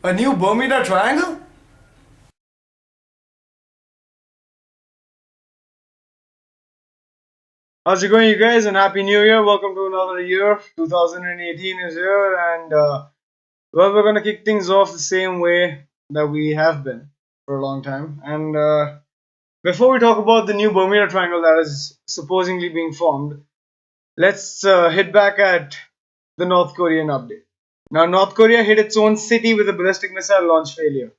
A new Bermuda Triangle? How's it going, you guys? And Happy New Year. Welcome to another year. 2018 is here, and we're gonna kick things off the same way that we have been for a long time. And before we talk about the new Bermuda Triangle that is supposedly being formed, let's hit back at the North Korean update. Now, North Korea hit its own city with a ballistic missile launch failure.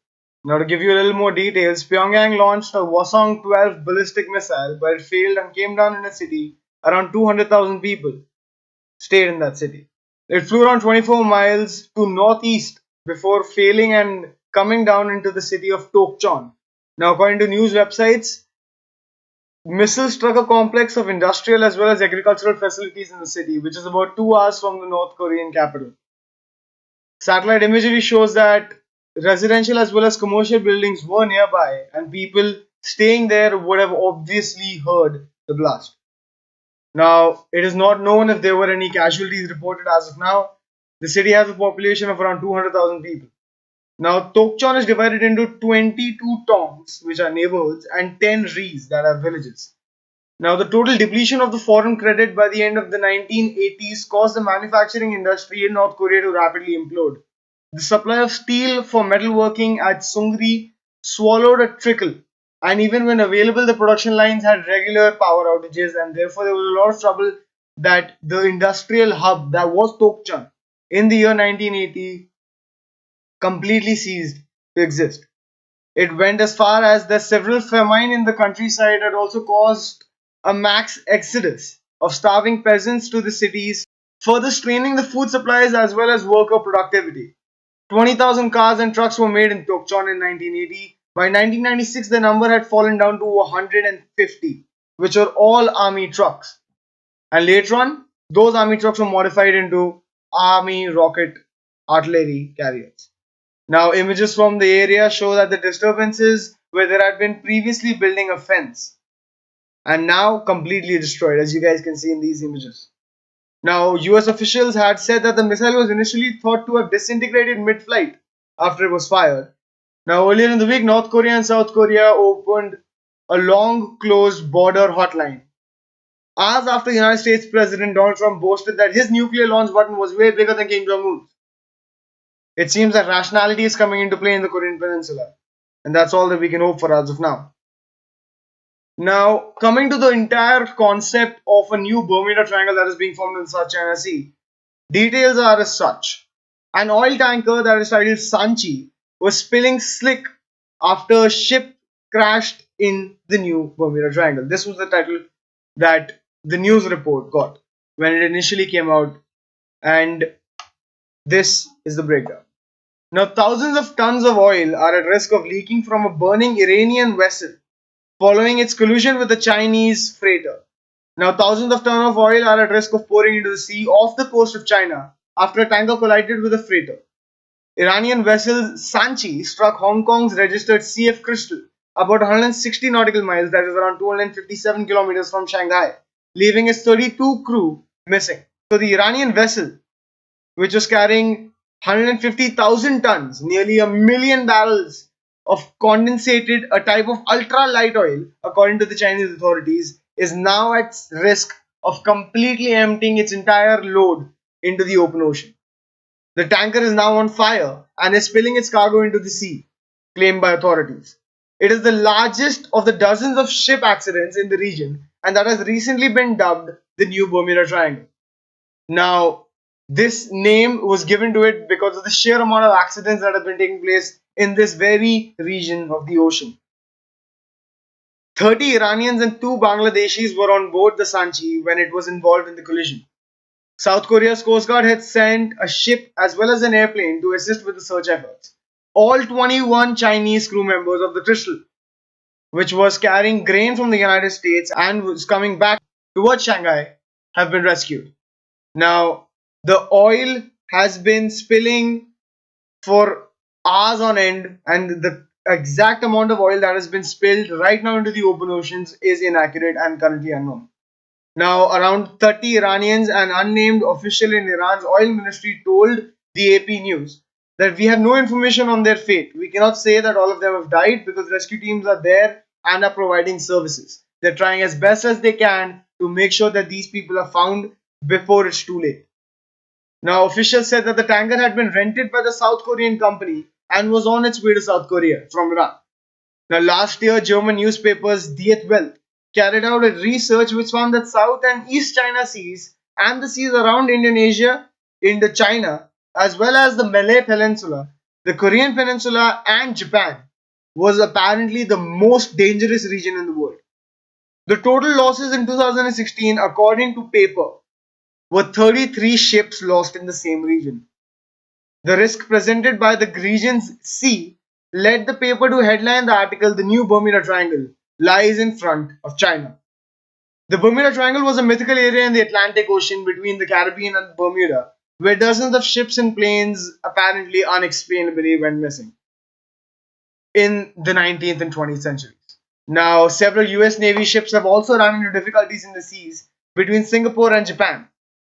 Now, to give you a little more details, Pyongyang launched a Hwasong 12 ballistic missile, but it failed and came down in a city. Around 200,000 people stayed in that city. It flew around 24 miles to northeast before failing and coming down into the city of Tokch'on. Now, according to news websites, missile struck a complex of industrial as well as agricultural facilities in the city, which is about 2 hours from the North Korean capital. Satellite imagery shows that residential as well as commercial buildings were nearby, and people staying there would have obviously heard the blast. Now, it is not known if there were any casualties reported as of now. The city has a population of around 200,000 people. Now, Tokch'on is divided into 22 tongs, which are neighbourhoods, and 10 rees, that are villages. Now, the total depletion of the foreign credit by the end of the 1980s caused the manufacturing industry in North Korea to rapidly implode. The supply of steel for metalworking at Sungri swallowed a trickle, and even when available, the production lines had regular power outages, and therefore there was a lot of trouble that the industrial hub that was Tokch'on in the year 1980 completely ceased to exist. It went as far as that several famine in the countryside had also caused a mass exodus of starving peasants to the cities, further straining the food supplies as well as worker productivity. 20,000 cars and trucks were made in Tokch'on in 1980. By 1996, the number had fallen down to 150, which were all army trucks. And later on, those army trucks were modified into army rocket artillery carriers. Now, images from the area show that the disturbances where there had been previously building a fence and now completely destroyed, as you guys can see in these images. Now, US officials had said that the missile was initially thought to have disintegrated mid-flight after it was fired. Now, earlier in the week, North Korea and South Korea opened a long closed border hotline. Hours after the United States President Donald Trump boasted that his nuclear launch button was way bigger than Kim Jong-un's. It seems that rationality is coming into play in the Korean Peninsula, and that's all that we can hope for as of now. Now, coming to the entire concept of a new Bermuda Triangle that is being formed in the South China Sea, details are as such. An oil tanker that is titled Sanchi was spilling slick after a ship crashed in the new Bermuda Triangle. This was the title that the news report got when it initially came out, and this is the breakdown. Now, thousands of tons of oil are at risk of leaking from a burning Iranian vessel following its collision with a Chinese freighter. Now, thousands of tons of oil are at risk of pouring into the sea off the coast of China after a tanker collided with a freighter. Iranian vessel Sanchi struck Hong Kong's registered CF Crystal about 160 nautical miles, that is around 257 kilometers from Shanghai, leaving its 32 crew missing. So the Iranian vessel, which was carrying 150,000 tons, nearly a million barrels of condensated, a type of ultra light oil, according to the Chinese authorities, is now at risk of completely emptying its entire load into the open ocean. The tanker is now on fire and is spilling its cargo into the sea, claimed by authorities. It is the largest of the dozens of ship accidents in the region, and that has recently been dubbed the new Bermuda Triangle. Now, this name was given to it because of the sheer amount of accidents that have been taking place in this very region of the ocean. 30 Iranians and 2 Bangladeshis were on board the Sanchi when it was involved in the collision. South Korea's Coast Guard had sent a ship as well as an airplane to assist with the search efforts. All 21 Chinese crew members of the Crystal, which was carrying grain from the United States and was coming back towards Shanghai, have been rescued. Now, the oil has been spilling for hours on end, and the exact amount of oil that has been spilled right now into the open oceans is inaccurate and currently unknown. Now, around 30 Iranians, an unnamed official in Iran's oil ministry, told the AP News that we have no information on their fate. We cannot say that all of them have died because rescue teams are there and are providing services. They're trying as best as they can to make sure that these people are found before it's too late. Now, officials said that the tanker had been rented by the South Korean company and was on its way to South Korea from Iran. Now, last year, German newspapers Die Welt carried out a research which found that South and East China Seas and the seas around Indonesia, Indochina, as well as the Malay Peninsula, the Korean Peninsula, and Japan was apparently the most dangerous region in the world. The total losses in 2016, according to paper, were 33 ships lost in the same region. The risk presented by the region's sea led the paper to headline the article, "The New Bermuda Triangle Lies in Front of China." The Bermuda Triangle was a mythical area in the Atlantic Ocean between the Caribbean and Bermuda, where dozens of ships and planes apparently unexplainably went missing in the 19th and 20th centuries. Now, several US Navy ships have also run into difficulties in the seas between Singapore and Japan,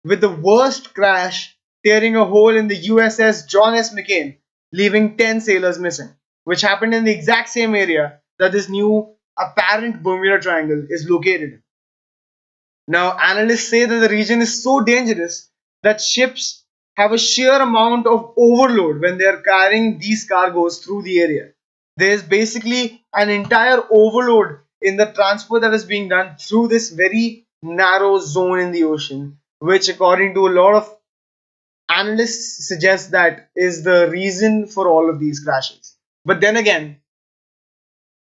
with the worst crash tearing a hole in the USS John S. McCain, leaving 10 sailors missing, which happened in the exact same area that this new apparent Bermuda Triangle is located in. Now, analysts say that the region is so dangerous that ships have a sheer amount of overload when they are carrying these cargoes through the area. There is basically an entire overload in the transport that is being done through this very narrow zone in the ocean, which, according to a lot of analysts, suggest that is the reason for all of these crashes. But then again,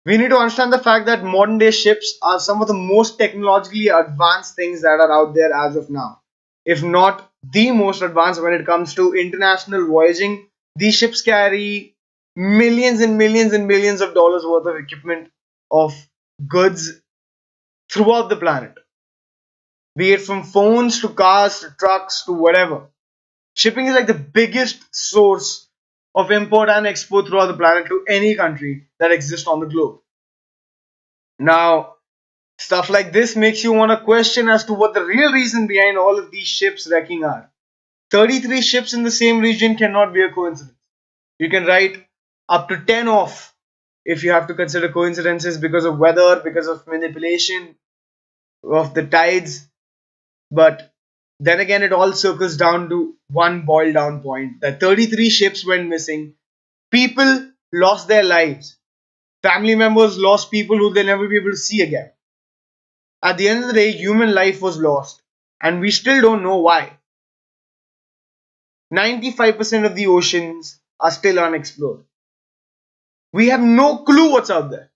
we need to understand the fact that modern day ships are some of the most technologically advanced things that are out there as of now. If not the most advanced when it comes to international voyaging, these ships carry millions and millions and millions of dollars worth of equipment, of goods throughout the planet. Be it from phones to cars to trucks to whatever. Shipping is like the biggest source of import and export throughout the planet to any country that exists on the globe. Now, stuff like this makes you want to question as to what the real reason behind all of these ships wrecking are. 33 ships in the same region cannot be a coincidence. You can write up to 10 off if you have to consider coincidences because of weather, because of manipulation of the tides. But then again, it all circles down to one boiled down point that 33 ships went missing. People lost their lives. Family members lost people who they'll never be able to see again. At the end of the day, human life was lost, and we still don't know why. 95% of the oceans are still unexplored. We have no clue what's out there.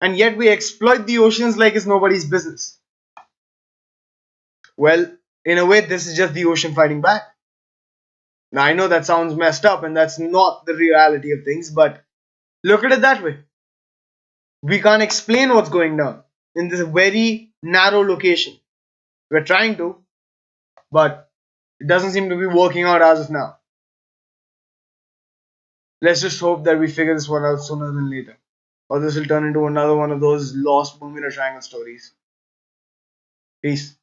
And yet we exploit the oceans like it's nobody's business. Well, in a way, this is just the ocean fighting back. Now, I know that sounds messed up and that's not the reality of things, but look at it that way. We can't explain what's going down in this very narrow location. We're trying to, but it doesn't seem to be working out as of now. Let's just hope that we figure this one out sooner than later, or this will turn into another one of those lost Bermuda Triangle stories. Peace.